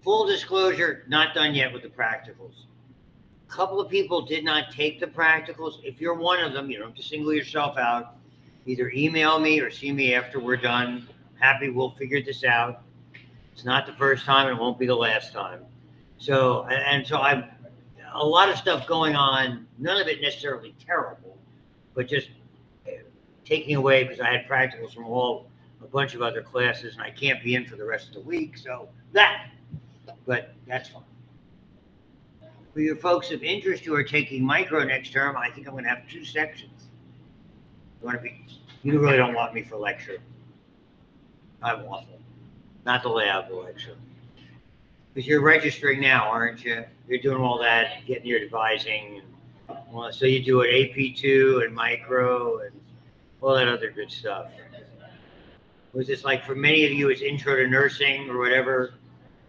Full disclosure, not done yet with the practicals. A couple of people did not take the practicals. If you're one of them, you don't have to single yourself out. Either email me or see me after we're done. Happy we'll figure this out. It's not the first time and it won't be the last time. So I've a lot of stuff going on, none of it necessarily terrible, but just taking away because I had practicals from a bunch of other classes and I can't be in for the rest of the week. So but that's fine. For your folks of interest who are taking micro next term, I think I'm going to have 2 sections. You really don't want me for lecture. I'm awful. Not the lab, the lecture. Because you're registering now, aren't you? You're doing all that, getting your devising. So you do it AP2 and micro and all that other good stuff. Was this like for many of you, it's intro to nursing or whatever?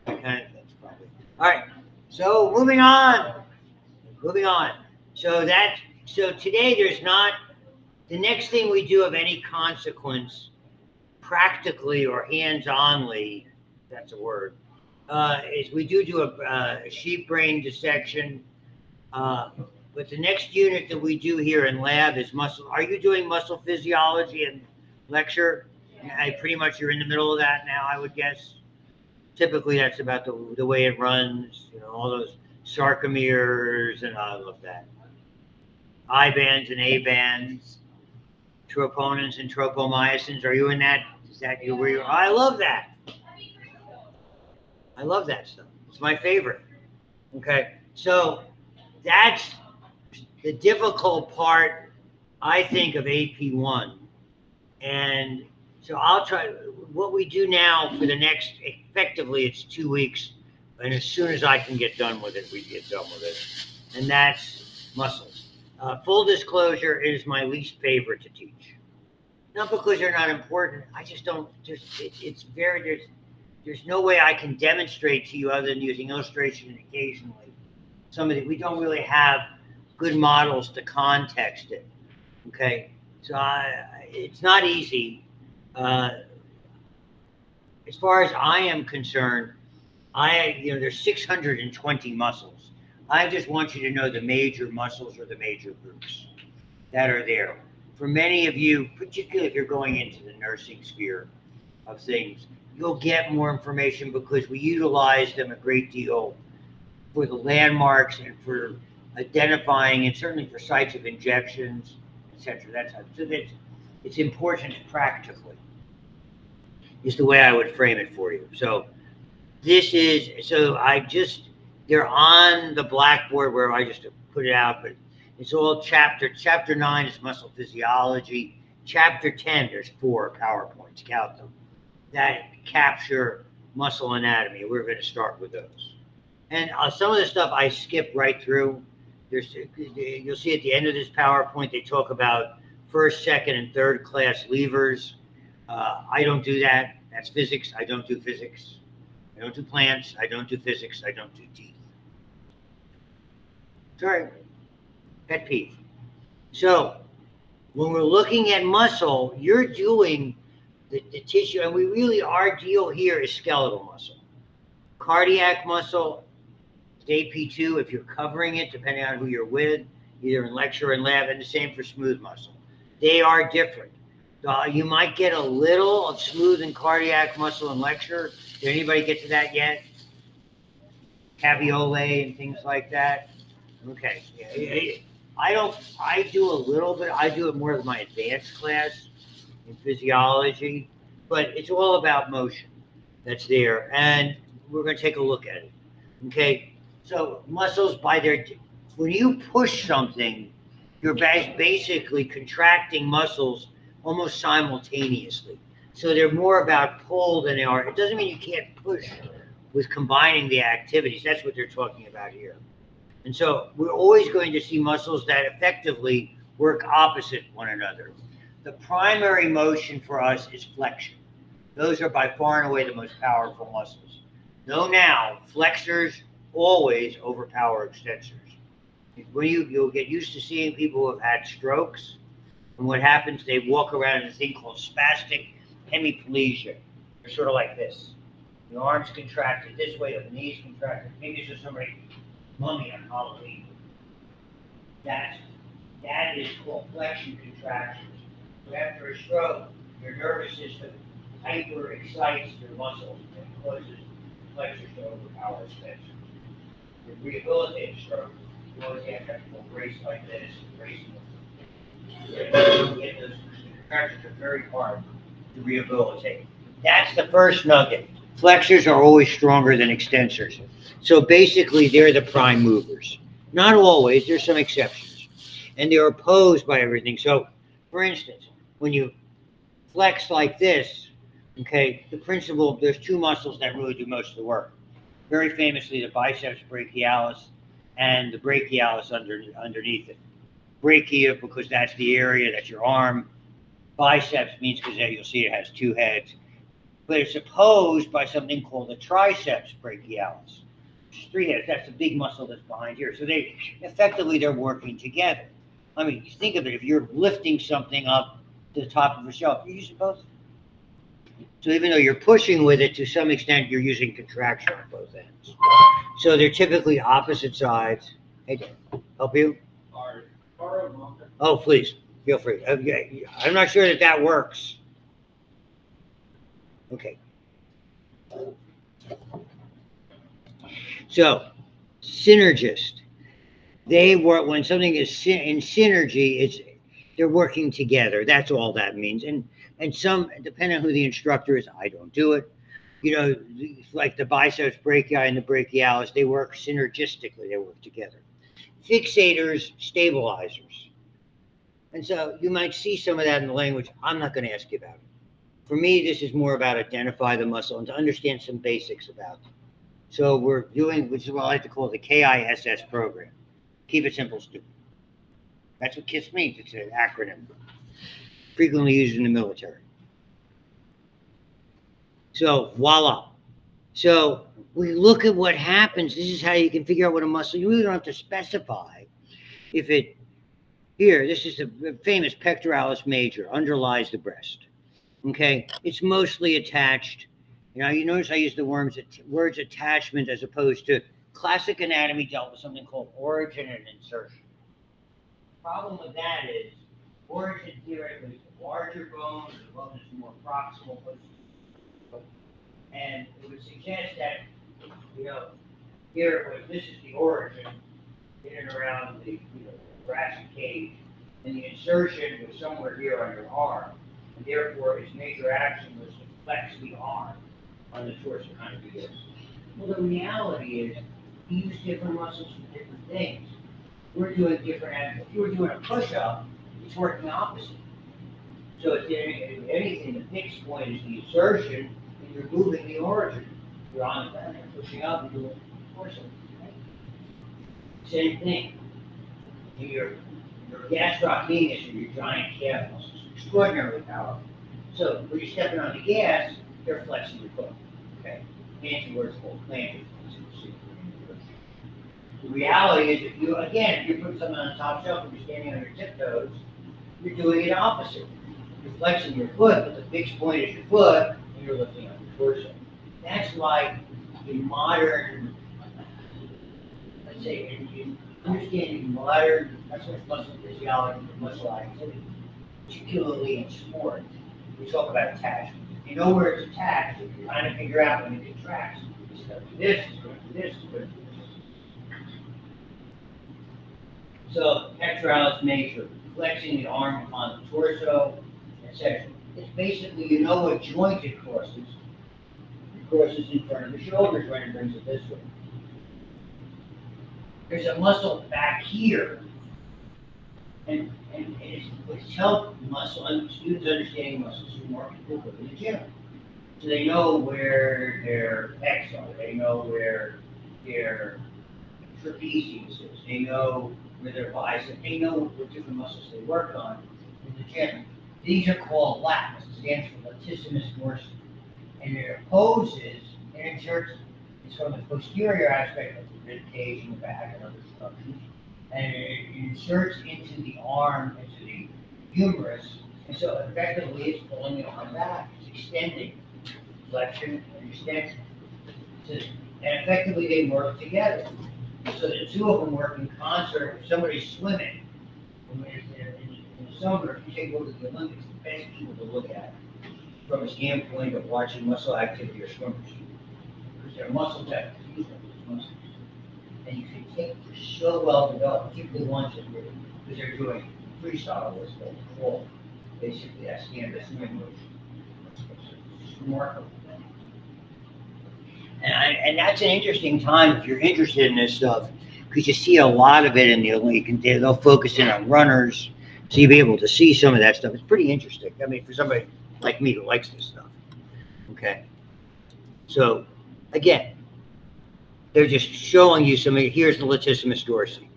Kind of things, probably. All right. So moving on. So today there's not the next thing we do of any consequence, practically or hands-only, that's a word, is we do a sheep brain dissection. But the next unit that we do here in lab is muscle. Are you doing muscle physiology and lecture? Pretty much you're in the middle of that now, I would guess. Typically, that's about the way it runs. All those sarcomeres and all of that. I bands and A bands, troponins and tropomyosins. Are you in that? Is that where you are? I love that. I love that stuff. It's my favorite. Okay, so that's the difficult part, I think, of AP1. And so I'll try. What we do now for the next, effectively, it's 2 weeks. And as soon as I can get done with it, we get done with it. And that's muscles. Full disclosure, it is my least favorite to teach. Not because they're not important. I just don't. There's no way I can demonstrate to you other than using illustration and occasionally. We don't really have good models to context it. Okay, so it's not easy. As far as I am concerned, there's 620 muscles. I just want you to know the major muscles or the major groups that are there. For many of you, particularly if you're going into the nursing sphere of things, you'll get more information because we utilize them a great deal for the landmarks and for identifying and certainly for sites of injections, etc. It's important practically, is the way I would frame it for you. So they're on the blackboard where I just put it out, but it's all chapter 9 is muscle physiology. Chapter 10, there's 4 PowerPoints, count them, that capture muscle anatomy. We're going to start with those. And some of the stuff I skip right through. You'll see at the end of this PowerPoint, they talk about first, second, and third class levers. I don't do that. That's physics. I don't do physics. I don't do plants. I don't do physics. I don't do teeth. Sorry. Pet peeve. So when we're looking at muscle, you're doing the tissue, and our deal here is skeletal muscle. Cardiac muscle, AP2 if you're covering it, depending on who you're with, either in lecture or in lab, and the same for smooth muscle. They are different. You might get a little of smooth and cardiac muscle in lecture. Did anybody get to that yet? Caveolae and things like that. Okay. I do a little bit. I do it more as my advanced class in physiology, but it's all about motion that's there, and we're going to take a look at it. Okay. So muscles, when you push something, you're basically contracting muscles almost simultaneously. So they're more about pull than they are. It doesn't mean you can't push with combining the activities. That's what they're talking about here. And so we're always going to see muscles that effectively work opposite one another. The primary motion for us is flexion. Those are by far and away the most powerful muscles. Know now, flexors always overpower extensors. You'll get used to seeing people who have had strokes, and what happens, they walk around in a thing called spastic hemiplegia. They're sort of like this. The arms contracted this way, the knees contracted. Maybe it's just somebody mummy on Halloween. That is called flexion contractions. So after a stroke, your nervous system hyper excites your muscles and causes flexors to overpower extensors. To rehabilitate a stroke, you always have to brace like this, bracing. Get those contractions are very hard to rehabilitate. That's the first nugget. Flexors are always stronger than extensors. So basically, they're the prime movers. Not always, there's some exceptions. And they're opposed by everything. So, for instance, when you flex like this, okay, the principle, there's two muscles that really do most of the work. Very famously, the biceps brachialis and the brachialis underneath it. Brachia, because that's the area, that's your arm. Biceps means because you'll see it has two heads. But it's opposed by something called the triceps brachialis, which is three heads. That's the big muscle that's behind here. So they're working together. I mean, you think of it, if you're lifting something up to the top of a shelf, you're using both. So even though you're pushing with it, to some extent, you're using contraction on both ends. So they're typically opposite sides. Hey, Dan, help you? Oh, please, feel free. Okay. I'm not sure that works. Okay. So, synergist. They work when something is in synergy. They're working together. That's all that means. And some, depending on who the instructor is, I don't do it. You know, like the biceps brachii and the brachialis, they work synergistically. They work together. Fixators, stabilizers. And so you might see some of that in the language. I'm not going to ask you about it. For me, this is more about identify the muscle and to understand some basics about it. So we're doing, which is what I like to call the KISS program. Keep it simple, stupid. That's what KISS means. It's an acronym. Frequently used in the military. So, voila. So we look at what happens. This is how you can figure out what a muscle, you really don't have to specify if it, here, this is the famous pectoralis major, underlies the breast. Okay, it's mostly attached. You know, you notice I use the words attachment as opposed to classic anatomy dealt with something called origin and insertion. The problem with that is origin theoretically is the larger bone, the bone is more proximal, and it would suggest that, you know, here, this is the origin in and around the thoracic cage, and the insertion was somewhere here on your arm. And therefore, his major action was to flex the arm on the torso, kind of do this. Well, the reality is, we use different muscles for different things. We're doing different actions. If you were doing a push-up, it's working opposite. So if anything, the fixed point is the insertion, and you're moving the origin. You're on the ground, you're pushing up, and doing torso. Right? Same thing. Your gastrocnemius, or your giant calf muscles, extraordinarily powerful. So when you're stepping on the gas, you're flexing your foot. Okay? Fancy words called plantar. The reality is, if you put something on the top shelf and you're standing on your tiptoes, you're doing it opposite. You're flexing your foot, but the fixed point is your foot, and you're lifting up your torso. That's why in modern, let's say, in understanding modern, that's what muscle physiology and muscle activity, particularly in sport, we talk about attachment. If you know where it's attached, if you're trying to figure out when it contracts, it's going to do this, it's going to do this, it's going to do this. So, pectoralis major, flexing the arm upon the torso, etc. It's basically, you know what joint it crosses. It crosses in front of the shoulders when it brings it this way. There's a muscle back here, and it's helped muscle, and students understanding muscles who more people go to the gym. So they know where their pecs are, they know where their trapezius is, they know where their biceps, they know what different muscles they work on in the gym. These are called lats. It stands for latissimus dorsi. And their poses and inserts is from the posterior aspect of the rib cage and the back and other structures. And it inserts into the arm, into the humerus. And so effectively it's pulling the arm back. It's extending. Flexion and extension. And effectively, they work together. So the two of them work in concert. If somebody's swimming, in the summer, if you take a look at the Olympics, the best people to look at from a standpoint of watching muscle activity are swimmers. Because their muscles have to use them as muscles. And you can take so well developed, particularly ones that really, because they're doing freestyle, what's called crawl. Basically, that's standard swimming motion. It's remarkable. And that's an interesting time if you're interested in this stuff, because you see a lot of it in the Olympics. They'll focus in on runners, so you'll be able to see some of that stuff. It's pretty interesting. I mean, for somebody like me who likes this stuff. Okay. So, again, they're just showing you some. Here's the latissimus dorsi.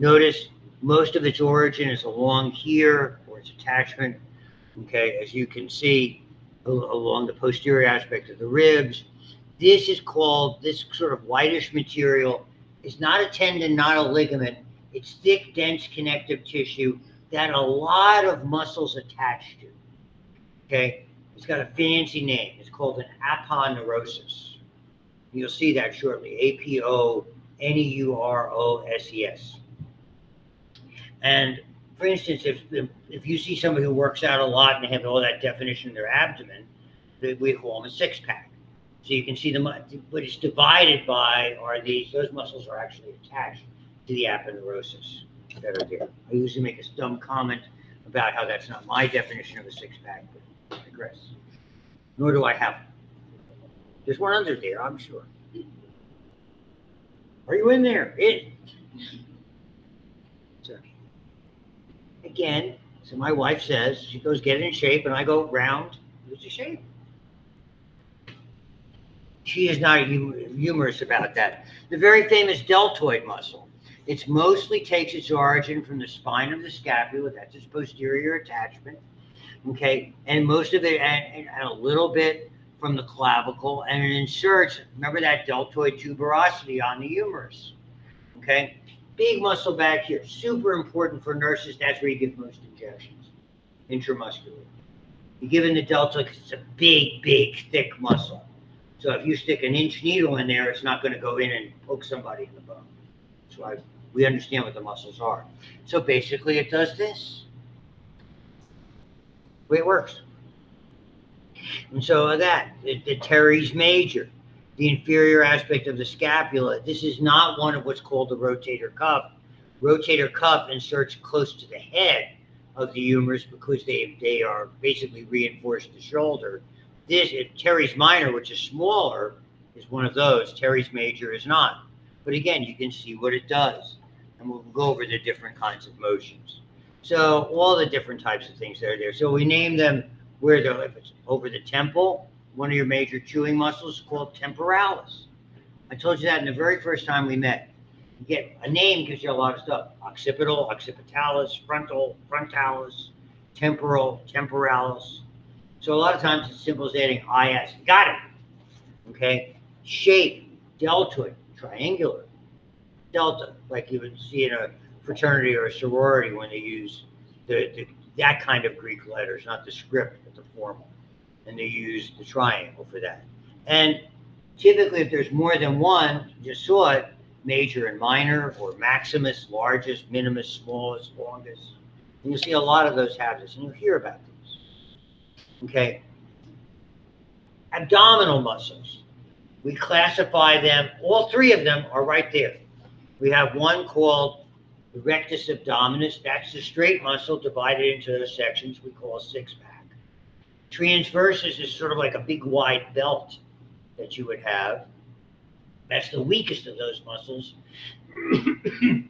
Notice most of its origin is along here, or its attachment. Okay, as you can see, along the posterior aspect of the ribs. This is called, this sort of whitish material is not a tendon, not a ligament. It's thick, dense connective tissue that a lot of muscles attach to. Okay, it's got a fancy name. It's called an aponeurosis. You'll see that shortly. aponeurosis. And for instance, if you see somebody who works out a lot and they have all that definition in their abdomen, we call them a six-pack. So you can see them, what it's divided by are these, those muscles are actually attached to the aponeurosis that are there. I usually make a dumb comment about how that's not my definition of a six-pack, but I digress. Nor do I have one. There's one under there, I'm sure. Are you in there? So, again, so my wife says, she goes get it in shape, and I go round, it's a shape. She is not humorous about that. The very famous deltoid muscle. It mostly takes its origin from the spine of the scapula. That's its posterior attachment. Okay, and most of it, and a little bit from the clavicle, and it inserts. Remember that deltoid tuberosity on the humerus. Okay, big muscle back here, super important for nurses. That's where you give most injections, intramuscular. You give in the deltoid because it's a big, big, thick muscle. So if you stick an inch needle in there, it's not going to go in and poke somebody in the bone. That's why we understand what the muscles are. So basically it does this. The way it works. And so the teres major, the inferior aspect of the scapula, this is not one of what's called the rotator cuff. Rotator cuff inserts close to the head of the humerus because they are basically reinforced the shoulder. This teres minor, which is smaller, is one of those. Teres major is not. But again, you can see what it does. And we'll go over the different kinds of motions. So all the different types of things that are there. So we name them where they're, if it's over the temple, one of your major chewing muscles is called temporalis. I told you that in the very first time we met. You get a name gives you a lot of stuff. Occipital, occipitalis, frontal, frontalis, temporal, temporalis. So a lot of times it's simple as adding IS. Got it. Okay. Shape, deltoid, triangular. Delta, like you would see in a fraternity or a sorority when they use that kind of Greek letters, not the script, but the formal. And they use the triangle for that. And typically if there's more than one, you just saw it, major and minor, or maximus, largest, minimus, smallest, longest. And you'll see a lot of those have this, and you'll hear about these. Okay. Abdominal muscles. We classify them, all three of them are right there. We have one called the rectus abdominis. That's the straight muscle divided into those sections we call a six-pack. Transversus is sort of like a big wide belt that you would have. That's the weakest of those muscles. And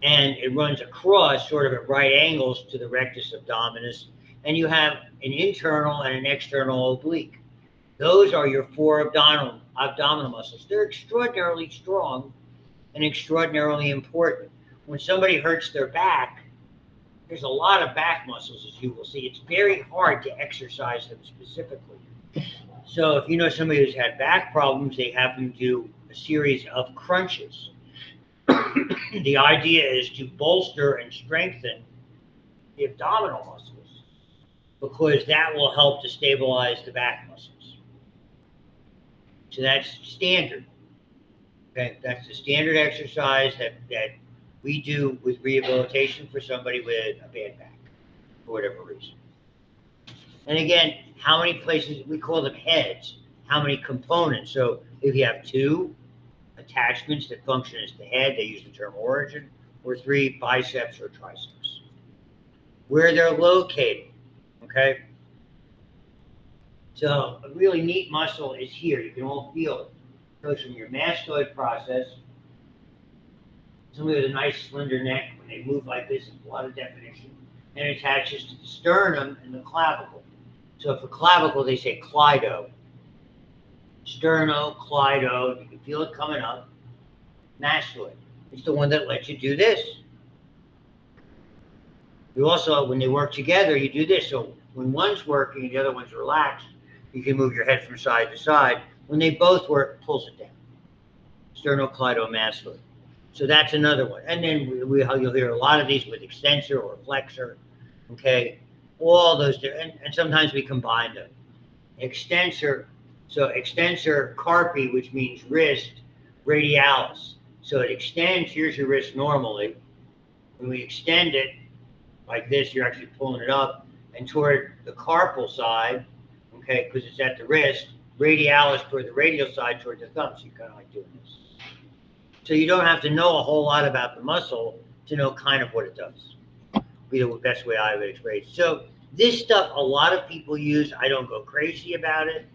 it runs across sort of at right angles to the rectus abdominis. And you have an internal and an external oblique. Those are your four abdominal muscles. They're extraordinarily strong and extraordinarily important. When somebody hurts their back, there's a lot of back muscles, as you will see. It's very hard to exercise them specifically. So if you know somebody who's had back problems, they have them do a series of crunches. The idea is to bolster and strengthen the abdominal muscles because that will help to stabilize the back muscles. So that's standard. Okay, that's the standard exercise that we do with rehabilitation for somebody with a bad back for whatever reason. And again, how many places, we call them heads, how many components. So if you have 2 attachments that function as the head, they use the term origin, or 3 biceps or triceps. Where they're located, okay? So a really neat muscle is here. You can all feel it. It goes from your mastoid process. Somebody with a nice slender neck, when they move like this, it's a lot of definition, and it attaches to the sternum and the clavicle. So for clavicle, they say clido. Sternocleido, you can feel it coming up. Mastoid. It's the one that lets you do this. You also, when they work together, you do this. So when one's working and the other one's relaxed, you can move your head from side to side. When they both work, it pulls it down. Sternocleidomastoid. So that's another one. And then you'll hear a lot of these with extensor or flexor. Okay, all those, and sometimes we combine them. Extensor, so extensor carpi, which means wrist, radialis. So it extends, here's your wrist normally. When we extend it like this, you're actually pulling it up and toward the carpal side, okay, because it's at the wrist, radialis toward the radial side, toward the thumb. So you're kind of like doing this. So you don't have to know a whole lot about the muscle to know kind of what it does. Be the best way I would explain it. So this stuff a lot of people use. I don't go crazy about it,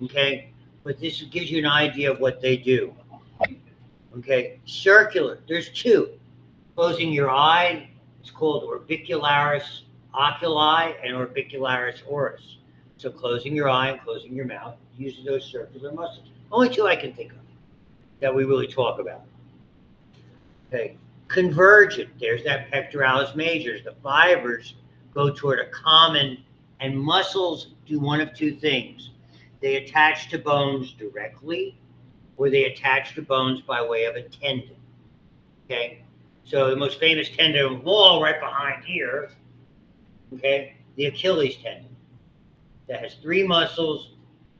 okay? But this gives you an idea of what they do. Okay, circular. There's 2. Closing your eye, it's called orbicularis oculi and orbicularis oris. So closing your eye and closing your mouth uses those circular muscles. Only 2 I can think of that we really talk about. Okay, convergent. There's that pectoralis major. The fibers go toward a common, and muscles do one of 2 things. They attach to bones directly, or they attach to bones by way of a tendon. Okay, so the most famous tendon of all, right behind here, okay, the Achilles tendon. That has 3 muscles.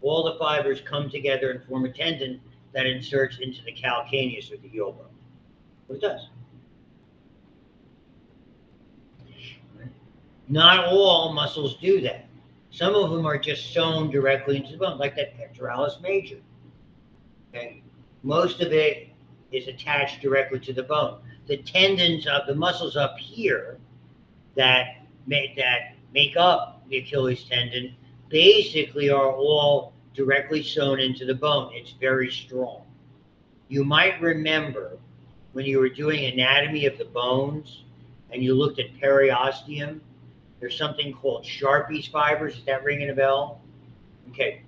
All the fibers come together and form a tendon that inserts into the calcaneus or the heel bone. What it does. Not all muscles do that. Some of them are just sewn directly into the bone, like that pectoralis major. Okay? Most of it is attached directly to the bone. The tendons of the muscles up here that make up the Achilles tendon basically are all directly sewn into the bone. It's very strong. You might remember when you were doing anatomy of the bones and you looked at periosteum, there's something called Sharpie's fibers. Is that ringing a bell? Okay.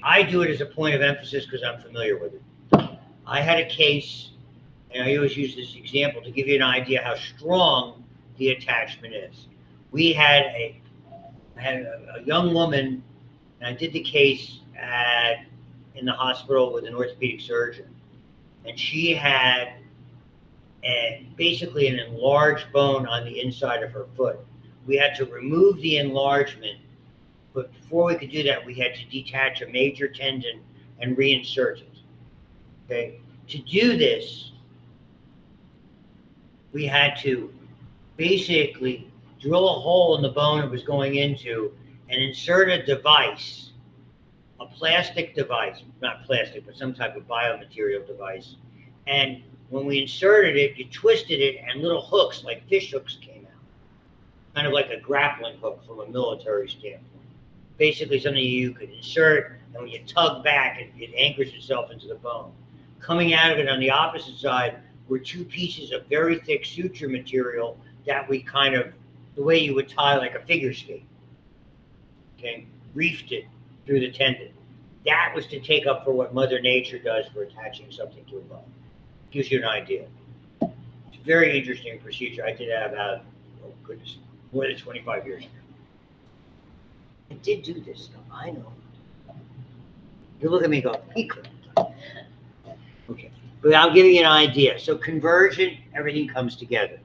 I do it as a point of emphasis because I'm familiar with it. I had a case, and I always use this example to give you an idea how strong the attachment is. I had a young woman, and I did the case in the hospital with an orthopedic surgeon, and she had basically an enlarged bone on the inside of her foot. We had to remove the enlargement, but before we could do that, we had to detach a major tendon and reinsert it. Okay, to do this, we had to basically drill a hole in the bone it was going into and insert a device, a plastic device, not plastic, but some type of biomaterial device. And when we inserted it, you twisted it, and little hooks, like fish hooks, came out. Kind of like a grappling hook from a military standpoint. Basically something you could insert, and when you tug back, it anchors itself into the bone. Coming out of it on the opposite side were 2 pieces of very thick suture material that we kind of, the way you would tie like a figure skate, okay, reefed it through the tendon. That was to take up for what Mother Nature does for attaching something to a bone. Gives you an idea. It's a very interesting procedure. I did that about, oh goodness, more than 25 years ago. I did do this stuff, I know. You look at me and go, he could. Okay, but I'll give you an idea. So convergent, everything comes together.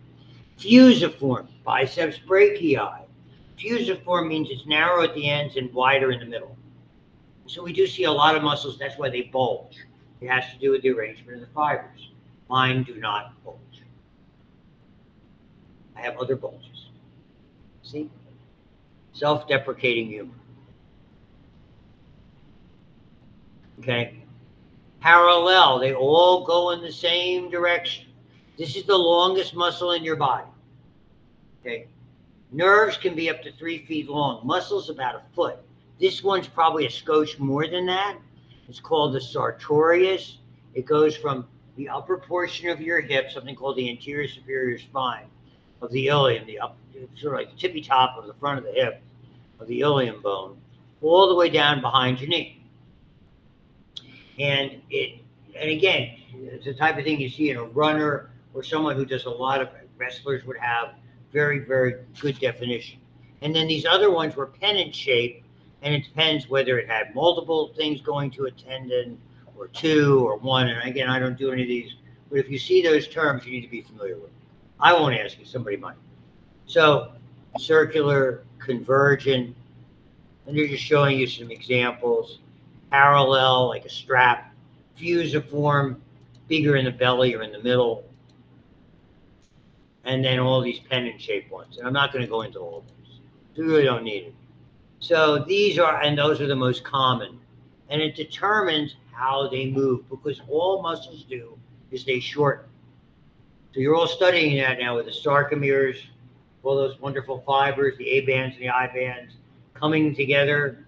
Fusiform, biceps brachii. Fusiform means it's narrow at the ends and wider in the middle. So we do see a lot of muscles. That's why they bulge. It has to do with the arrangement of the fibers. Mine do not bulge. I have other bulges. See? Self-deprecating humor. Okay? Parallel. They all go in the same direction. This is the longest muscle in your body. Okay? Nerves can be up to 3 feet long. Muscles about a foot. This one's probably a skosh more than that. It's called the sartorius. It goes from the upper portion of your hip, something called the anterior superior spine of the ilium, the up, sort of like the tippy top of the front of the hip of the ilium bone, all the way down behind your knee. And again, it's the type of thing you see in a runner or someone who does a lot of wrestlers would have very, very good definition. And then these other ones were pennant shaped, and it depends whether it had multiple things going to a tendon or 2 or 1. And again, I don't do any of these, but if you see those terms, you need to be familiar with them. I won't ask you, somebody might. So circular, convergent, and they're just showing you some examples. Parallel, like a strap. Fusiform, bigger in the belly or in the middle. And then all these pennant-shaped ones. And I'm not going to go into all of those. You really don't need it. So these are, and those are the most common. And it determines how they move, because all muscles do is they shorten. So you're all studying that now with the sarcomeres, all those wonderful fibers, the A bands and the I bands coming together.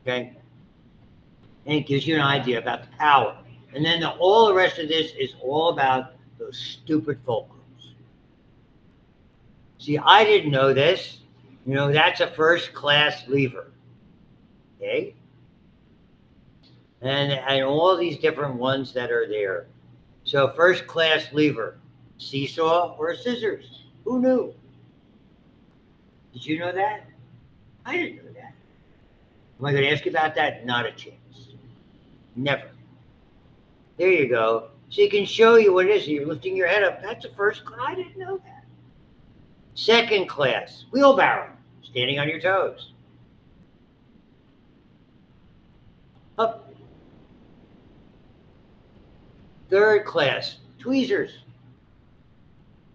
Okay. And it gives you an idea about the power. And then all the rest of this is all about those stupid fulcrums. See, I didn't know this. You know, that's a first-class lever. Okay? And all these different ones that are there. So first-class lever, seesaw or scissors? Who knew? Did you know that? I didn't know that. Am I going to ask you about that? Not a chance. Never. There you go. So you can show you what it is. You're lifting your head up. That's a first class. I didn't know that. Second class, wheelbarrow, standing on your toes. Up. Third class, tweezers.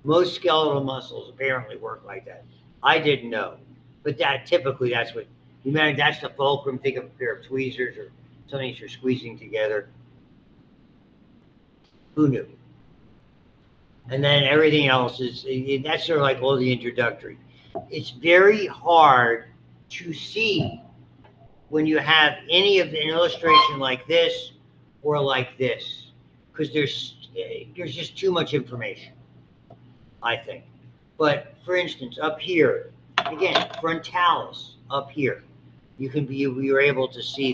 Most skeletal muscles apparently work like that. I didn't know. But that typically, that's what, you imagine that's the fulcrum. Think of a pair of tweezers or something that you're squeezing together. Who knew? And then everything else is, that's sort of like all the introductory. It's very hard to see when you have any of an illustration like this or like this, because there's just too much information, I think. But for instance, up here, again, frontalis, up here, you're able to see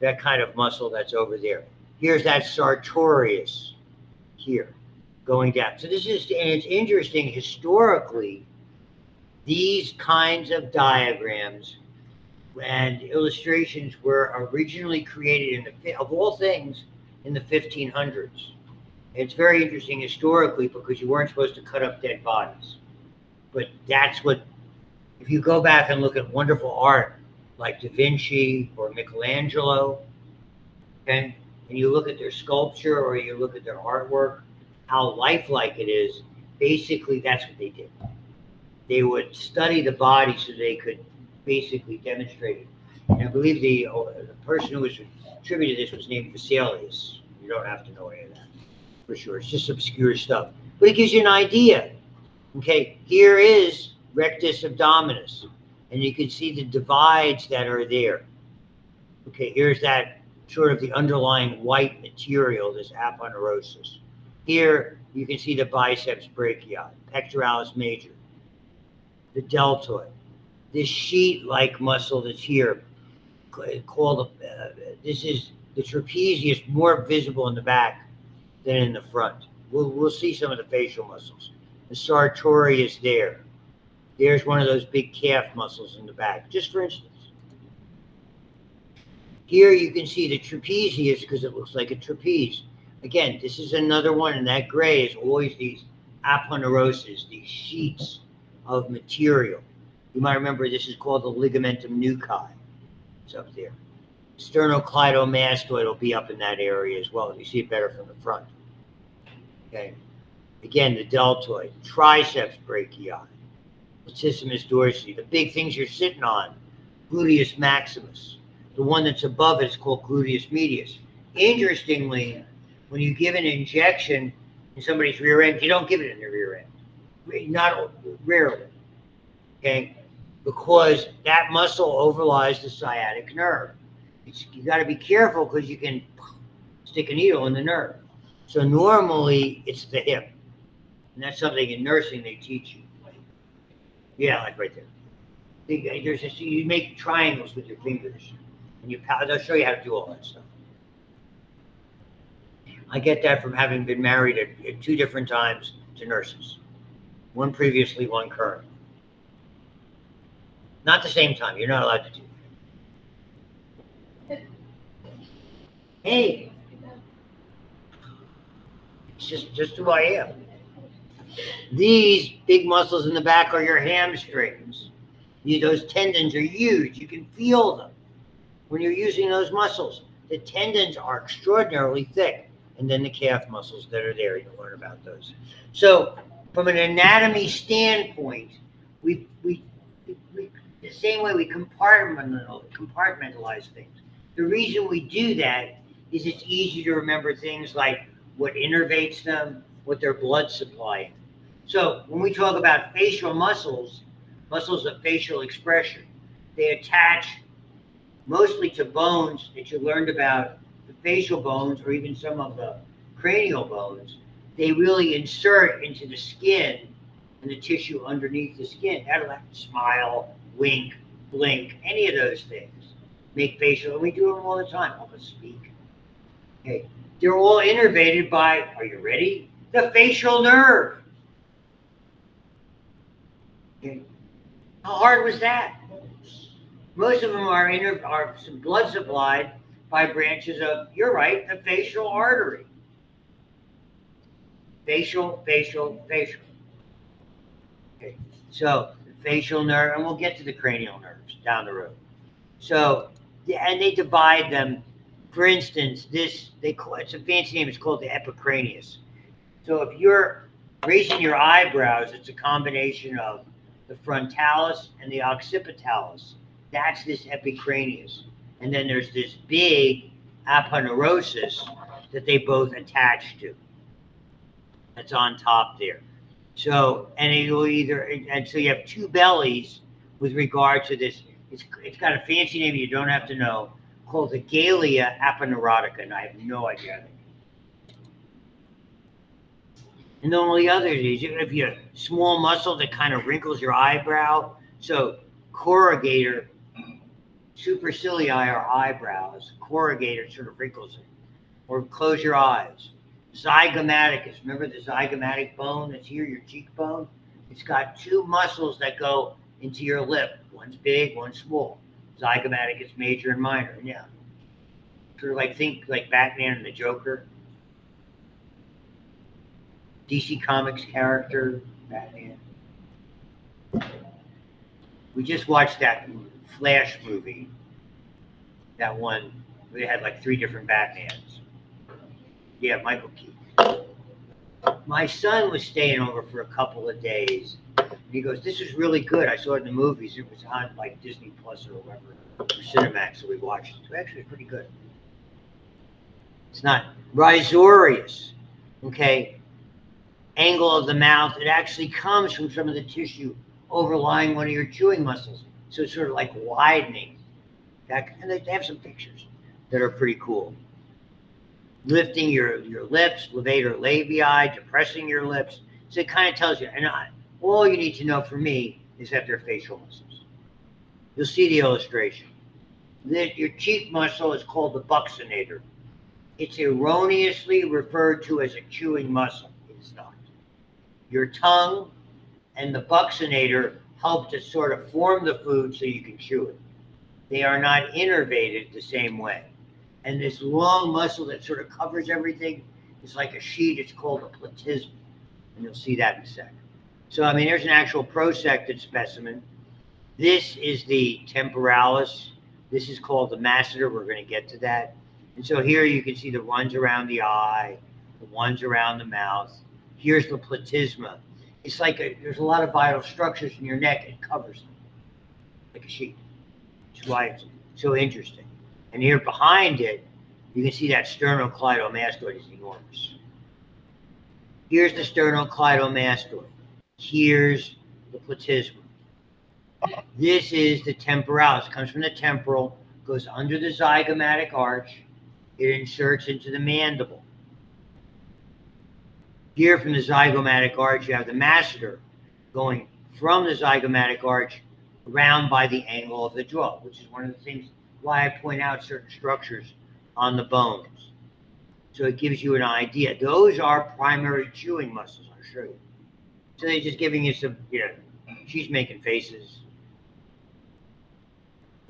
that kind of muscle that's over there. Here's that sartorius here going down. So this is, and it's interesting, historically, these kinds of diagrams and illustrations were originally created of all things, in the 1500s. It's very interesting historically because you weren't supposed to cut up dead bodies. But that's what, if you go back and look at wonderful art like Da Vinci or Michelangelo, okay, and you look at their sculpture or you look at their artwork, how lifelike it is, basically that's what they did. They would study the body so they could basically demonstrate it. And I believe the person who was attributed to this was named Vesalius. You don't have to know any of that for sure. It's just obscure stuff. But it gives you an idea. Okay, here is rectus abdominis, and you can see the divides that are there. Okay, here's that sort of the underlying white material, this aponeurosis. Here, you can see the biceps brachii, pectoralis major, the deltoid, this sheet-like muscle that's here, called, this is the trapezius, more visible in the back than in the front. We'll see some of the facial muscles. The sartorius there. There's one of those big calf muscles in the back, just for instance. Here you can see the trapezius because it looks like a trapeze. Again, this is another one, and that gray is always these aponeuroses, these sheets of material. You might remember this is called the ligamentum nuchae. It's up there. Sternocleidomastoid will be up in that area as well. You see it better from the front. Okay. Again, the deltoid, triceps brachii, latissimus dorsi, the big things you're sitting on, gluteus maximus. The one that's above it is called gluteus medius. Interestingly, when you give an injection in somebody's rear end, you don't give it in their rear end. Not rarely. Okay? Because that muscle overlies the sciatic nerve. You got to be careful because you can stick a needle in the nerve. So normally it's the hip. And that's something in nursing they teach you. Yeah, like right there. You make triangles with your fingers. And they'll show you how to do all that stuff. I get that from having been married at 2 different times to nurses. One previously, one current. Not the same time. You're not allowed to do. Hey. It's just who I am. These big muscles in the back are your hamstrings. Those tendons are huge. You can feel them when you're using those muscles. The tendons are extraordinarily thick. And then the calf muscles that are there, you'll learn about those. So from an anatomy standpoint, we the same way we compartmentalize things. The reason we do that is it's easy to remember things like what innervates them, what their blood supply is. So when we talk about facial muscles, muscles of facial expression, they attach mostly to bones that you learned about, the facial bones or even some of the cranial bones. They really insert into the skin and the tissue underneath the skin. That'll have to smile, wink, blink, any of those things. Make facial, and we do them all the time. Help us speak. Okay. They're all innervated by, are you ready? The facial nerve. Okay. How hard was that? Most of them are blood supplied by branches of, you're right, the facial artery. Facial. Okay. So the facial nerve, and we'll get to the cranial nerves down the road. So, and they divide them. For instance, it's a fancy name. It's called the epicranius. So if you're raising your eyebrows, it's a combination of the frontalis and the occipitalis. That's this epicranius. And then there's this big aponeurosis that they both attach to. That's on top there. So, and so you have 2 bellies with regard to this. It's got a fancy name you don't have to know, called the Galea aponeurotica, and I have no idea. And the only other is if you have a small muscle that kind of wrinkles your eyebrow. So corrugator, supercilii are eyebrows. Corrugator sort of wrinkles it. Or close your eyes. Zygomaticus, remember the zygomatic bone that's here, your cheekbone? It's got 2 muscles that go into your lip. One's big, one's small. Zygomaticus major and minor, yeah. Sort of think like Batman and the Joker. DC Comics character, Batman. We just watched that Flash movie. That one, they had like 3 different Batmans. Yeah, Michael Keaton. My son was staying over for a couple of days. And he goes, this is really good. I saw it in the movies. It was on like Disney Plus or whatever, or Cinemax, so we watched it. So actually, it's pretty good. It's not risorius, okay? Angle of the mouth. It actually comes from some of the tissue overlying one of your chewing muscles. So it's sort of like widening. And they have some pictures that are pretty cool. Lifting your lips, levator labii, depressing your lips. So it kind of tells you, and all you need to know for me is that they're facial muscles. You'll see the illustration. Your cheek muscle is called the buccinator. It's erroneously referred to as a chewing muscle. It is not. Your tongue and the buccinator help to sort of form the food so you can chew it. They are not innervated the same way. And this long muscle that sort of covers everything is like a sheet. It's called a platysma. And you'll see that in a second. So, I mean, there's an actual prosected specimen. This is the temporalis. This is called the masseter. We're going to get to that. And so here you can see the ones around the eye, the ones around the mouth. Here's the platysma. It's like there's a lot of vital structures in your neck. It covers them like a sheet. That's why it's so interesting. And here behind it, you can see that sternocleidomastoid is enormous. Here's the sternocleidomastoid. Here's the platysma. This is the temporalis. It comes from the temporal, goes under the zygomatic arch. It inserts into the mandible. Here from the zygomatic arch, you have the masseter going from the zygomatic arch around by the angle of the jaw, which is one of the things why I point out certain structures on the bones. So it gives you an idea. Those are primary chewing muscles, I'll show you. So they're just giving you some, she's making faces,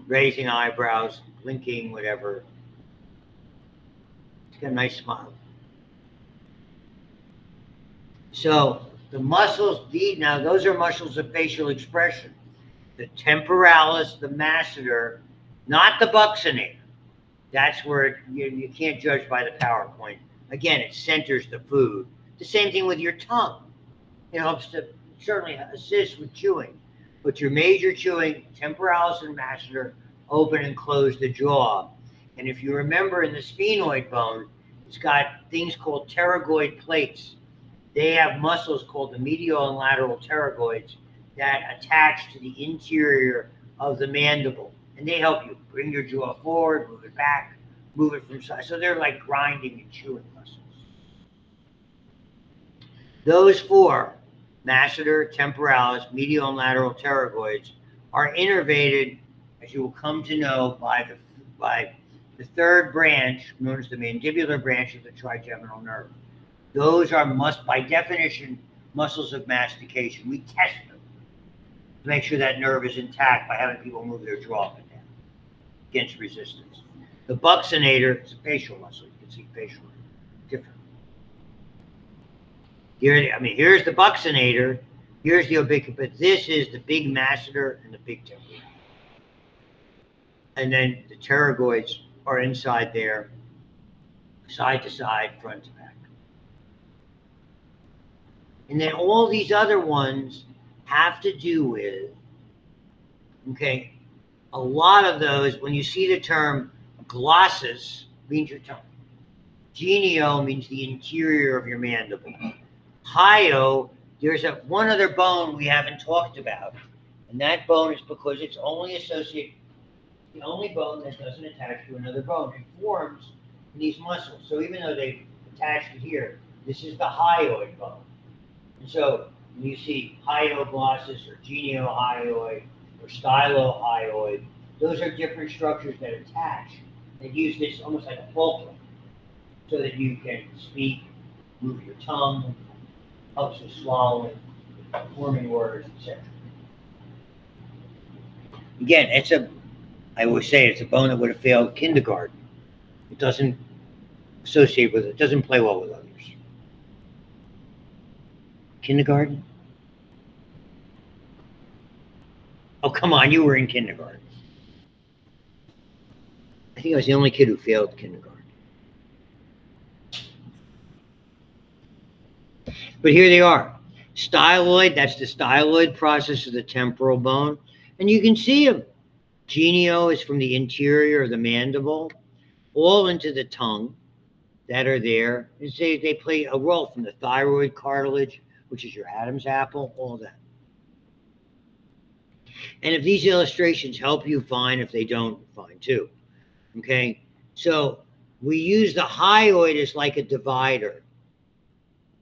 raising eyebrows, blinking, whatever. She's got a nice smile. So the muscles, now those are muscles of facial expression. The temporalis, the masseter, not the buccinator. That's where you can't judge by the PowerPoint. Again, it centers the food. The same thing with your tongue. It helps to certainly assist with chewing. But your major chewing, temporalis and masseter, open and close the jaw. And if you remember in the sphenoid bone, it's got things called pterygoid plates. They have muscles called the medial and lateral pterygoids that attach to the interior of the mandible. And they help you bring your jaw forward, move it back, move it from side. So they're like grinding and chewing muscles. Those four, masseter, temporalis, medial and lateral pterygoids, are innervated, as you will come to know, by the third branch, known as the mandibular branch of the trigeminal nerve. Those are, by definition, muscles of mastication. We test them to make sure that nerve is intact by having people move their jaw up and down against resistance. The buccinator is a facial muscle. You can see facial different. Here's the buccinator. Here's the obicular, but this is the big masseter and the big temporalis. And then the pterygoids are inside there, side to side, front to back. And then all these other ones have to do with, a lot of those, when you see the term glossus, means your tongue. Genio means the interior of your mandible. Hyo, there's one other bone we haven't talked about. And that bone is because it's only associated, the only bone that doesn't attach to another bone. It forms in these muscles. So even though they've attached it here, this is the hyoid bone. And so when you see hyoglossus or geniohyoid or stylohyoid, those are different structures that attach. They use this almost like a fulcrum so that you can speak, move your tongue, helps with swallowing, forming words, etc. Again, I always say it's a bone that would have failed kindergarten. It doesn't associate with it, doesn't play well with others. Kindergarten? Oh, come on, you were in kindergarten. I think I was the only kid who failed kindergarten. But here they are. Styloid, that's the styloid process of the temporal bone. And you can see them. Genio is from the interior of the mandible, all into the tongue that are there. And they play a role from the thyroid cartilage, which is your Adam's apple, all that. And if these illustrations help you, fine. If they don't, fine too. So we use the hyoid as like a divider.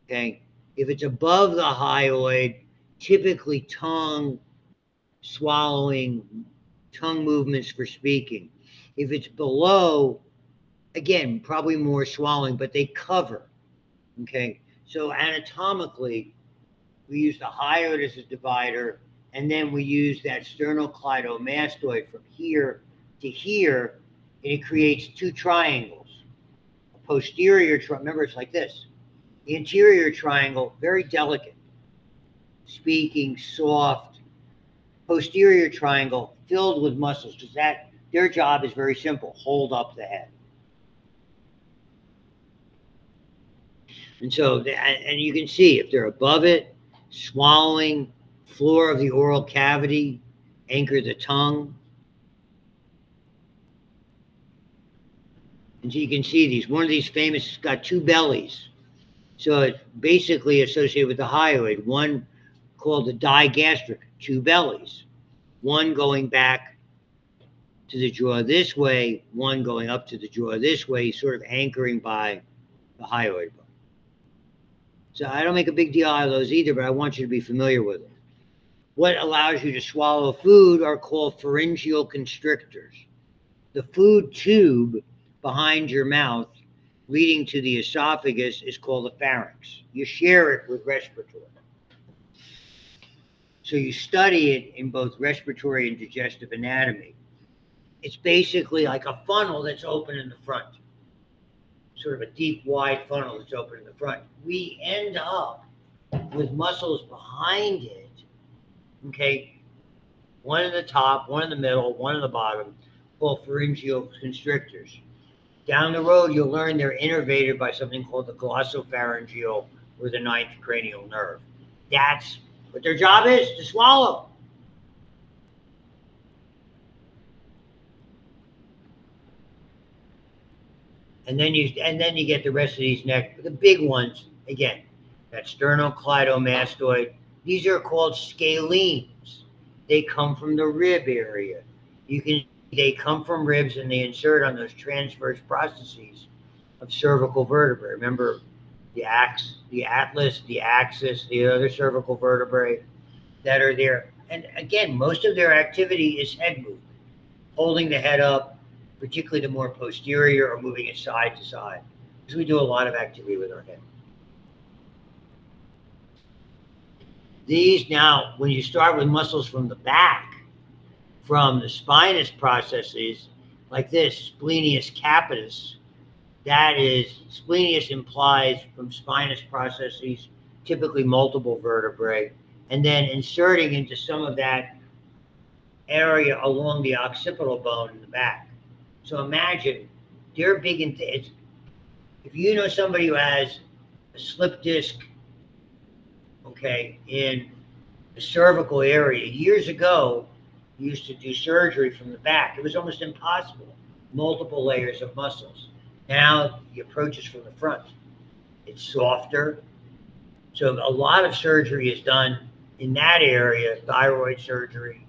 If it's above the hyoid, typically tongue, swallowing, tongue movements for speaking. If it's below, again, probably more swallowing, but they cover. So anatomically, we use the hyoid as a divider, and then we use that sternocleidomastoid from here to here, and it creates two triangles. A posterior triangle, remember it's like this. The interior triangle, very delicate, speaking, soft. posterior triangle filled with muscles, because their job is very simple: hold up the head. And so, and you can see if they're above it, swallowing, floor of the oral cavity, anchor the tongue. And so you can see these. One of these famous has got two bellies. So it's basically associated with the hyoid. One called the digastric, two bellies. One going back to the jaw this way, one going up to the jaw this way, sort of anchoring by the hyoid bone. So I don't make a big deal out of those either, but I want you to be familiar with them. What allows you to swallow food are called pharyngeal constrictors. The food tube behind your mouth leading to the esophagus is called the pharynx. You share it with respiratory. So you study it in both respiratory and digestive anatomy. It's basically like a funnel that's open in the front, sort of a deep, wide funnel that's open in the front. We end up with muscles behind it, okay? One in the top, one in the middle, one in the bottom, called pharyngeal constrictors. Down the road, you'll learn they're innervated by something called the glossopharyngeal or the ninth cranial nerve. That's what their job is, to swallow. And then you get the rest of these next, the big ones, again, that sternocleidomastoid. These are called scalenes. They come from the rib area. They come from ribs and they insert on those transverse processes of cervical vertebrae. Remember the atlas, the axis, the other cervical vertebrae that are there. And again, most of their activity is head movement, holding the head up, particularly the more posterior, or moving it side to side, because we do a lot of activity with our head. These now, when you start with muscles from the back, from the spinous processes, like this, splenius capitis, that is, splenius implies from spinous processes, typically multiple vertebrae, and then inserting into some of that area along the occipital bone in the back. So imagine, they're big into it. If you know somebody who has a slip disc, okay, in the cervical area, years ago, you used to do surgery from the back. It was almost impossible. Multiple layers of muscles. Now the approach is from the front. It's softer. So a lot of surgery is done in that area, thyroid surgery.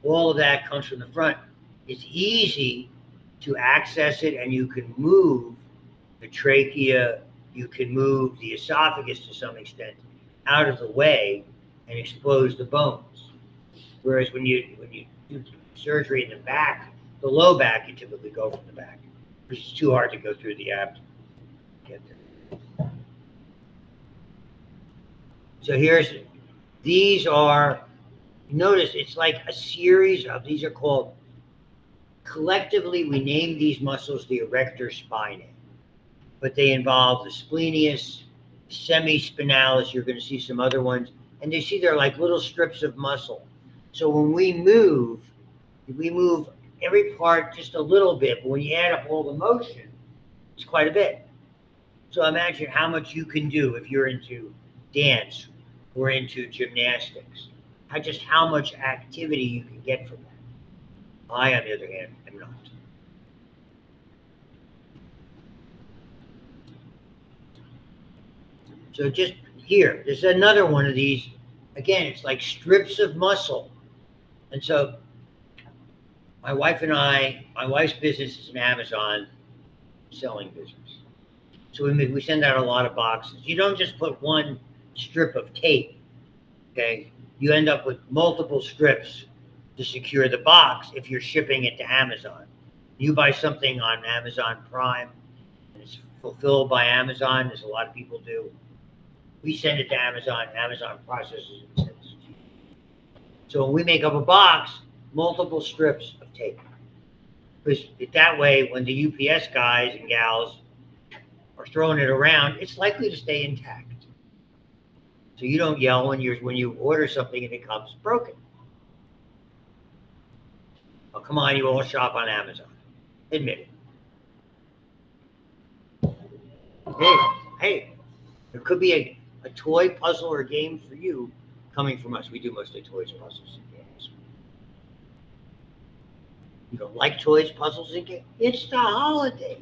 All of that comes from the front. It's easy to access it, and you can move the trachea, you can move the esophagus to some extent out of the way and expose the bones. Whereas when you do surgery in the back, the low back, you typically go from the back, because it's too hard to go through the abdomen. Get there. So these are, notice it's like a series of, these are called, collectively we name these muscles the erector spinae, but they involve the splenius, semispinalis, you're going to see some other ones, and you see they're like little strips of muscle. So when we move every part just a little bit, but when you add up all the motion, it's quite a bit. So imagine how much you can do if you're into dance or into gymnastics. How much activity you can get from that. I, on the other hand, am not. So just here, there's another one of these. Again, it's like strips of muscle. And so my wife's business is an Amazon selling business. So we send out a lot of boxes. You don't just put one strip of tape, okay? You end up with multiple strips to secure the box if you're shipping it to Amazon. You buy something on Amazon Prime, and it's fulfilled by Amazon, as a lot of people do. We send it to Amazon, Amazon processes it and sends it to you. So when we make up a box, multiple strips of tape. Because that way, when the UPS guys and gals are throwing it around, it's likely to stay intact. So you don't yell when you order something and it comes broken. come on, you all shop on Amazon. Admit it. Hey, there could be a toy, puzzle, or game for you coming from us. We do mostly toys, puzzles, and games. You don't like toys, puzzles, and games? It's the holidays.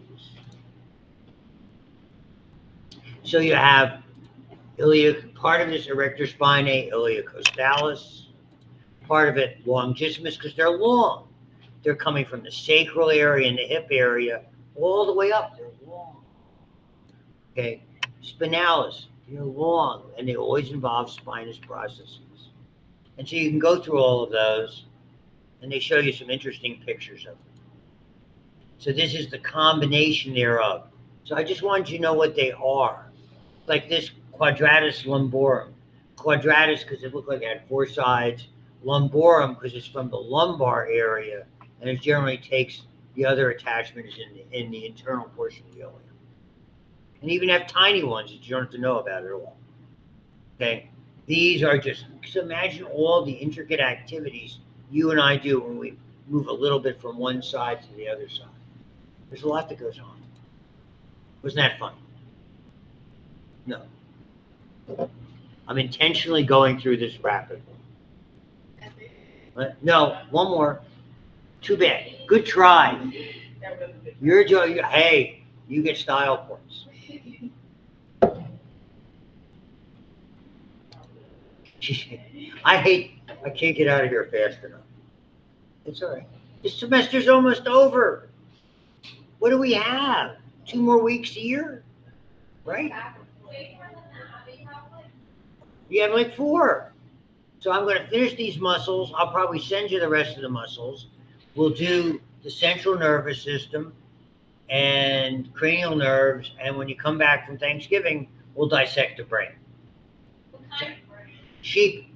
So you have part of this erector spinae, iliacostalis, part of it longissimus because they're long. They're coming from the sacral area and the hip area all the way up. They're long. Okay, spinalis, they're long, and they always involve spinous processes. And so you can go through all of those, and they show you some interesting pictures of them. So this is the combination thereof. So I just wanted you to know what they are. Like this quadratus lumborum. Quadratus because it looked like it had 4 sides. Lumborum because it's from the lumbar area, and it generally takes the other attachments in the internal portion of the ilium. And even have tiny ones that you don't have to know about at all. Okay? These are just imagine all the intricate activities you and I do when we move a little bit from one side to the other side. There's a lot that goes on. Wasn't that fun? No. I'm intentionally going through this rapidly. No, one more. Too bad. Good try. Hey, you get style points. I can't get out of here fast enough. It's all right. This semester's almost over. What do we have? 2 more weeks here? Right? You have like 4. So I'm going to finish these muscles. I'll probably send you the rest of the muscles. We'll do the central nervous system and cranial nerves. And when you come back from Thanksgiving, we'll dissect the brain. Sheep.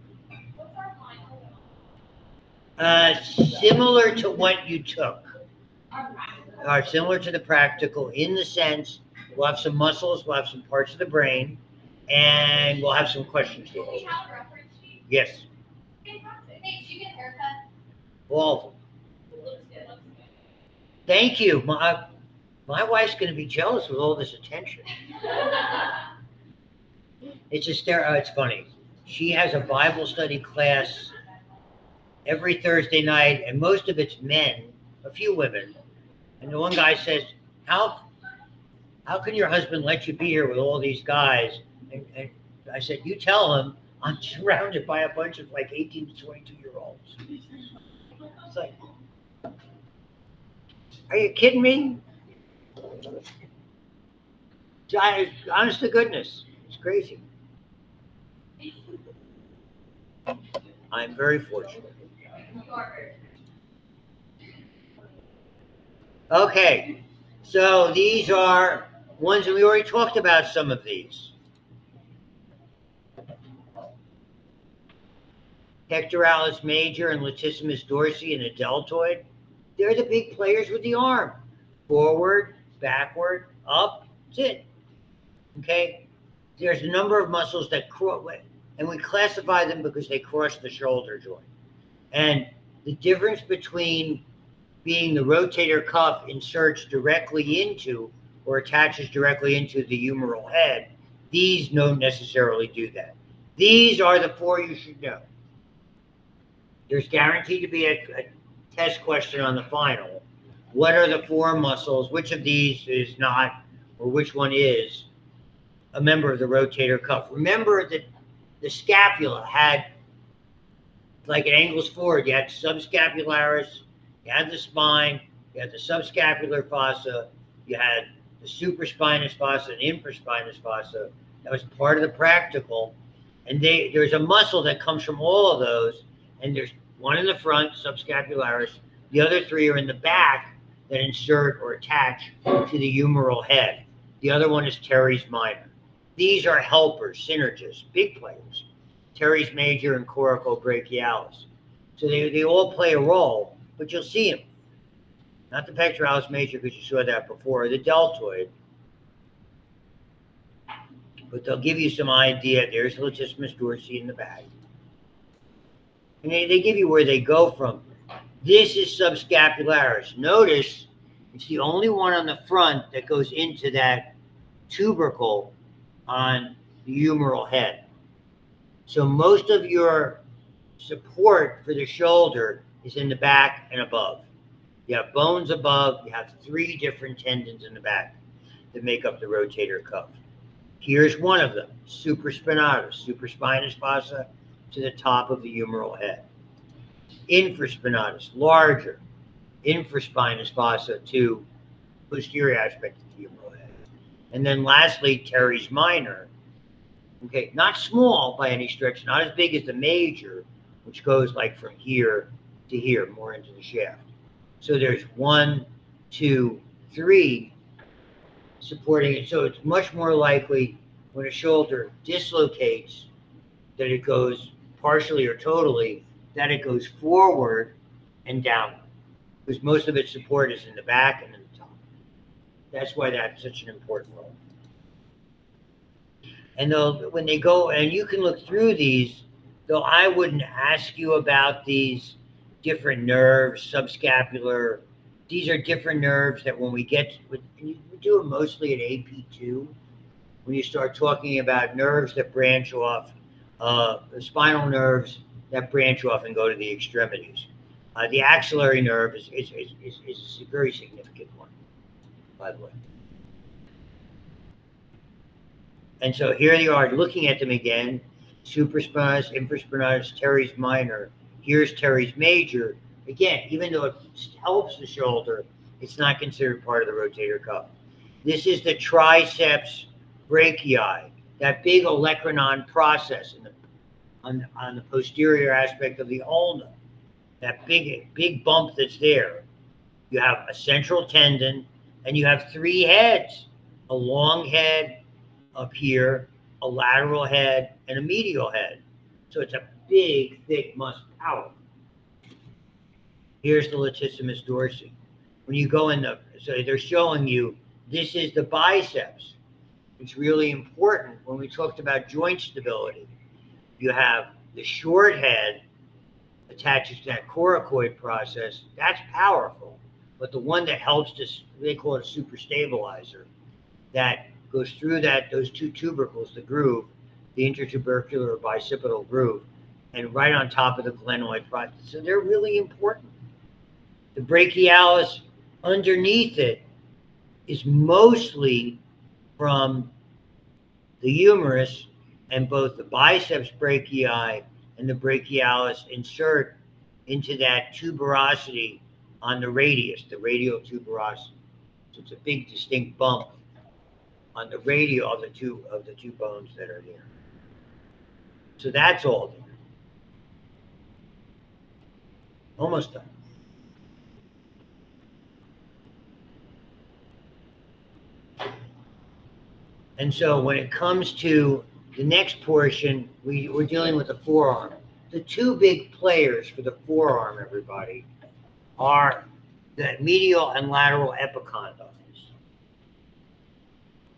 Similar to what you took. Are similar to the practical in the sense we'll have some muscles, we'll have some parts of the brain, and we'll have some questions to answer. Yes. All of them. Thank you. My wife's going to be jealous with all this attention. It's funny. She has a Bible study class every Thursday night, and most of it's men, a few women. And the one guy says, how can your husband let you be here with all these guys? And I said, you tell him I'm surrounded by a bunch of like 18 to 22-year-olds. It's like, are you kidding me? Honest to goodness, it's crazy. I'm very fortunate. Okay, so these are ones, and we already talked about some of these. Pectoralis major and latissimus dorsi and the deltoid. They're the big players with the arm. Forward, backward, up, that's it. Okay? There's a number of muscles that cross, and we classify them because they cross the shoulder joint. And the difference between being the rotator cuff inserts directly into or attaches directly into the humeral head, these don't necessarily do that. These are the 4 you should know. There's guaranteed to be a test question on the final. What are the 4 muscles? Which of these is not, or which one is a member of the rotator cuff? Remember that the scapula had, like it angles forward, you had subscapularis, you had the spine, you had the subscapular fossa, you had the supraspinous fossa and infraspinous fossa. That was part of the practical. And there's a muscle that comes from all of those, and there's one in the front, subscapularis. The other 3 are in the back that insert or attach to the humeral head. The other one is teres minor. These are helpers, synergists, big players. Teres major and coracobrachialis. So they all play a role, but you'll see them. Not the pectoralis major because you saw that before, the deltoid. But they'll give you some idea. There's latissimus dorsi in the back. And they give you where they go from. This is subscapularis. Notice it's the only one on the front that goes into that tubercle on the humeral head. So most of your support for the shoulder is in the back and above. You have bones above, you have 3 different tendons in the back that make up the rotator cuff. Here's one of them, supraspinatus, supraspinous fossa to the top of the humeral head. Infraspinatus, larger, infraspinous fossa to posterior aspect of the humeral head. And then lastly, teres minor. Okay, not small by any stretch, not as big as the major, which goes like from here to here, more into the shaft. So there's 1, 2, 3 supporting it. So it's much more likely when a shoulder dislocates that it goes partially or totally, that it goes forward and downward, because most of its support is in the back and in the top. That's why that's such an important role. And when they go, and you can look through these, though I wouldn't ask you about these different nerves, subscapular. These are different nerves that when we get, you do it mostly at AP2, when you start talking about nerves that branch off, the spinal nerves that branch off and go to the extremities. The axillary nerve is a very significant one, by the way. And so here they are, looking at them again, supraspinatus, infraspinatus, teres minor. Here's teres major. Again, even though it helps the shoulder, it's not considered part of the rotator cuff. This is the triceps brachii, that big olecranon process on the posterior aspect of the ulna, that big bump that's there. You have a central tendon, and you have 3 heads, a long head up here, a lateral head, and a medial head. So it's a big, thick muscle, powerful. Here's the latissimus dorsi. When you go in so they're showing you, this is the biceps. It's really important when we talked about joint stability. You have the short head attaches to that coracoid process. That's powerful. But the one that helps this, they call it a superstabilizer, that goes through those 2 tubercles, the groove, the intertubercular or bicipital groove, and right on top of the glenoid process. So they're really important. The brachialis underneath it is mostly from the humerus, and both the biceps brachii and the brachialis insert into that tuberosity on the radius, the radial tuberosity. So it's a big distinct bump on the radial of the two bones that are there. So that's all there. Almost done. And so when it comes to the next portion, we're dealing with the forearm. The 2 big players for the forearm, everybody, are the medial and lateral epicondyles.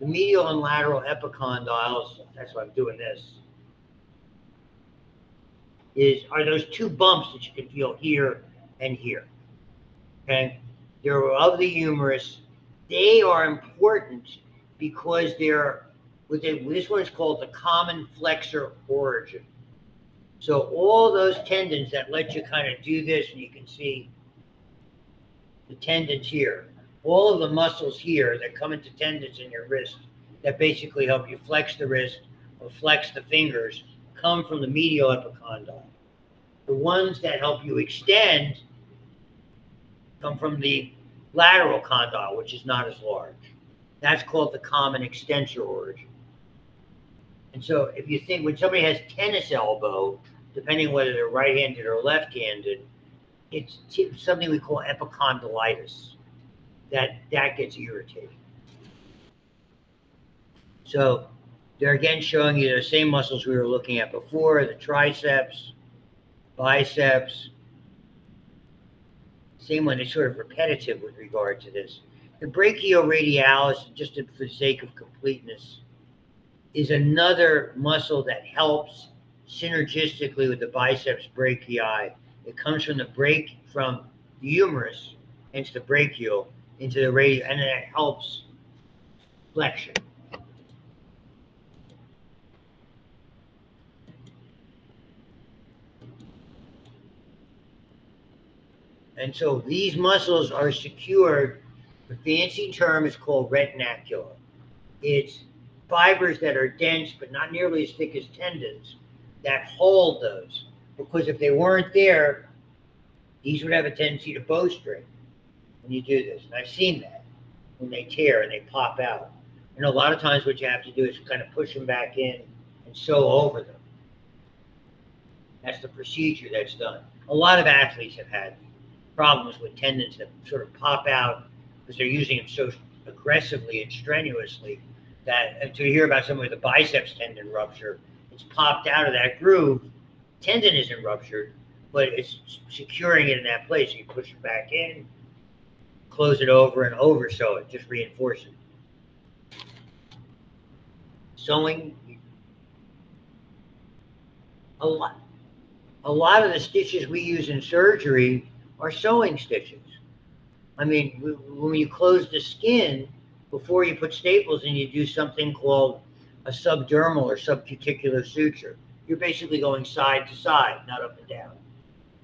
The medial and lateral epicondyles, that's why I'm doing this, are those 2 bumps that you can feel here and here. Okay? They're of the humerus. They are important because this one is called the common flexor origin. So all those tendons that let you kind of do this, and you can see the tendons here, all of the muscles here that come into tendons in your wrist that basically help you flex the wrist or flex the fingers come from the medial epicondyle. The ones that help you extend come from the lateral condyle, which is not as large. That's called the common extensor origin. And so if you think when somebody has tennis elbow, depending on whether they're right-handed or left-handed, it's something we call epicondylitis. That gets irritated. So they're again showing you the same muscles we were looking at before, the triceps, biceps. Same one, it's sort of repetitive with regard to this. The brachioradialis, just for the sake of completeness, is another muscle that helps synergistically with the biceps brachii. It comes from the humerus, hence the brachial, into the radius, and it helps flexion. And so these muscles are secured. The fancy term is called retinacula. It's fibers that are dense but not nearly as thick as tendons that hold those. Because if they weren't there, these would have a tendency to bowstring when you do this. And I've seen that when they tear and they pop out. And a lot of times what you have to do is kind of push them back in and sew over them. That's the procedure that's done. A lot of athletes have had problems with tendons that sort of pop out because they're using them so aggressively and strenuously that until you hear about someone with a biceps tendon rupture, it's popped out of that groove. Tendon isn't ruptured, but it's securing it in that place. You push it back in, close it over, and over sew it, just reinforce it. Sewing, a lot of the stitches we use in surgery are sewing stitches. I mean, when you close the skin, before you put staples in, you do something called a subdermal or subcuticular suture. You're basically going side to side, not up and down.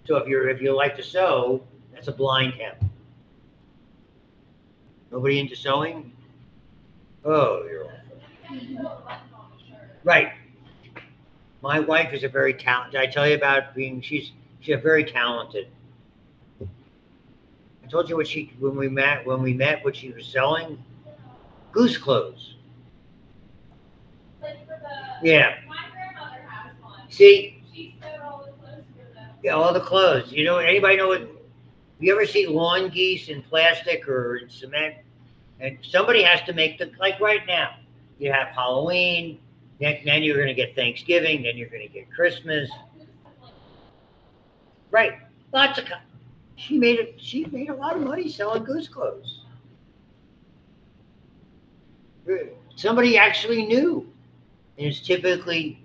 So if you like to sew, that's a blind hem. Nobody into sewing? Oh, you're awful. Right. My wife is a very talented. Did I tell you about being? She's a very talented. I told you when we met what she was selling. Goose clothes. Yeah. My grandmother has one. See? She sewed all the clothes for them. Yeah, all the clothes. You know, anybody know what? You ever see lawn geese in plastic or in cement? And somebody has to make like right now. You have Halloween, then you're going to get Thanksgiving, then you're going to get Christmas. Right. Lots of. She made a lot of money selling goose clothes. Somebody actually knew. And it's typically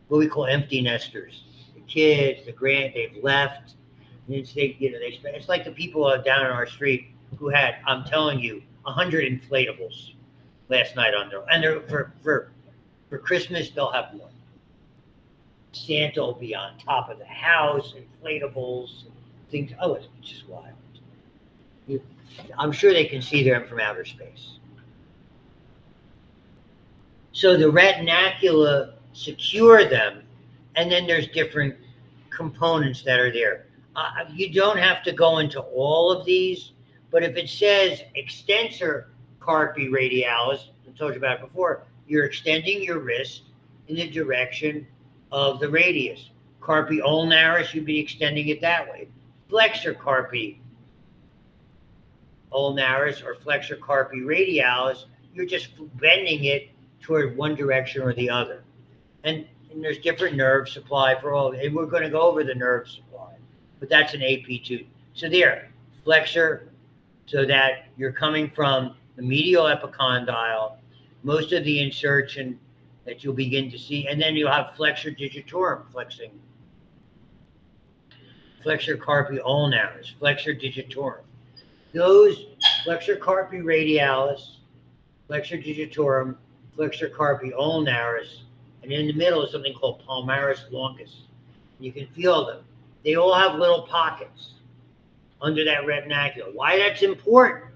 what we call empty nesters. The kids, they've left. And it's like the people down on our street who had, I'm telling you, 100 inflatables last night on their, and they're for Christmas they'll have one. Santa will be on top of the house, inflatables, things. Oh, it's just wild. I'm sure they can see them from outer space. So the retinacula secure them, and then there's different components that are there. You don't have to go into all of these, but if it says extensor carpi radialis, I told you about it before, you're extending your wrist in the direction of the radius. Carpi ulnaris, you'd be extending it that way. Flexor carpi ulnaris or flexor carpi radialis, you're just bending it toward one direction or the other. And there's different nerve supply for all of it. And we're going to go over the nerve supply, but that's an AP2. So there, flexor, so that you're coming from the medial epicondyle, most of the insertion that you'll begin to see, and then you'll have flexor digitorum flexing. Flexor carpi ulnaris, flexor digitorum. Those flexor carpi radialis, flexor digitorum, flexor carpi ulnaris, and in the middle is something called palmaris longus. You can feel them. They all have little pockets under that retinacula. Why that's important?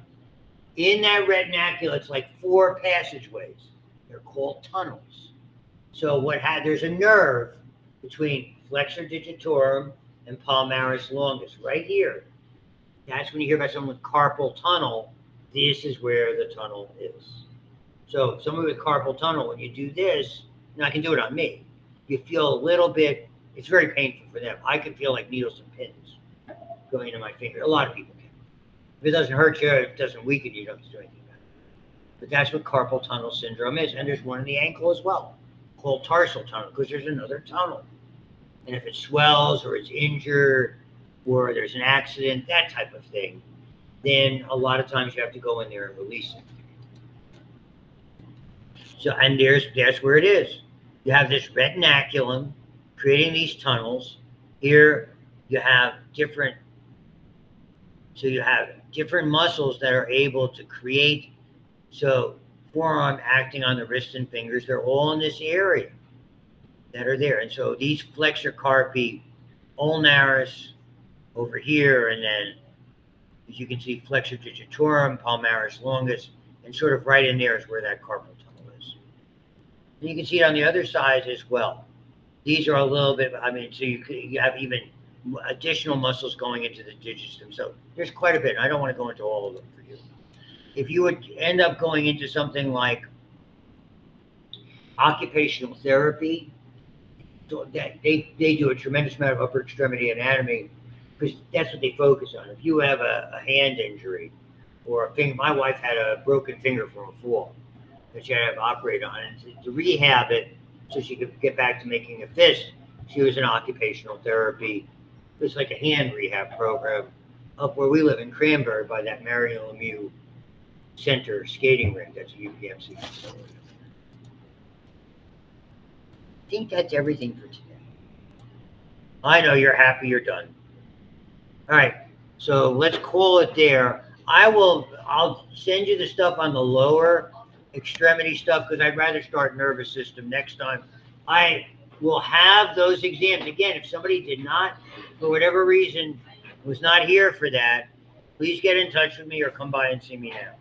In that retinacula, it's like 4 passageways. They're called tunnels. So there's a nerve between flexor digitorum and palmaris longus right here. That's when you hear about someone with carpal tunnel. This is where the tunnel is. So someone with carpal tunnel, when you do this, and I can do it on me, you feel a little bit, it's very painful for them. I can feel like needles and pins going into my finger. A lot of people can. If it doesn't hurt you, if it doesn't weaken you, you don't have to do anything about it. But that's what carpal tunnel syndrome is. And there's one in the ankle as well, called tarsal tunnel, because there's another tunnel. And if it swells or it's injured or there's an accident, that type of thing, then a lot of times you have to go in there and release it. So, and that's where it is. You have this retinaculum creating these tunnels. Here you have different So you have different muscles that are able to create. So forearm acting on the wrist and fingers, they're all in this area that are there. And so these flexor carpi, ulnaris over here, and then as you can see, flexor digitorum, palmaris longus, and sort of right in there is where that carpal tunnel is. And you can see it on the other side as well. These are a little bit, I mean, so you have even additional muscles going into the digits themselves. There's quite a bit. I don't want to go into all of them for you. If you would end up going into something like occupational therapy, so they do a tremendous amount of upper extremity anatomy because that's what they focus on. If you have a hand injury or a finger, my wife had a broken finger from a fall that she had to have operated on, and to rehab it so she could get back to making a fist, she was in occupational therapy. It's like a hand rehab program up where we live in Cranberry by that Marion Lemieux Center skating rink. That's a UPMC facility. I think that's everything for today. I know you're happy you're done. All right, so let's call it there. I'll send you the stuff on the lower extremity stuff because I'd rather start nervous system next time. I will have those exams. Again, if somebody did not, for whatever reason, was not here for that, please get in touch with me or come by and see me now.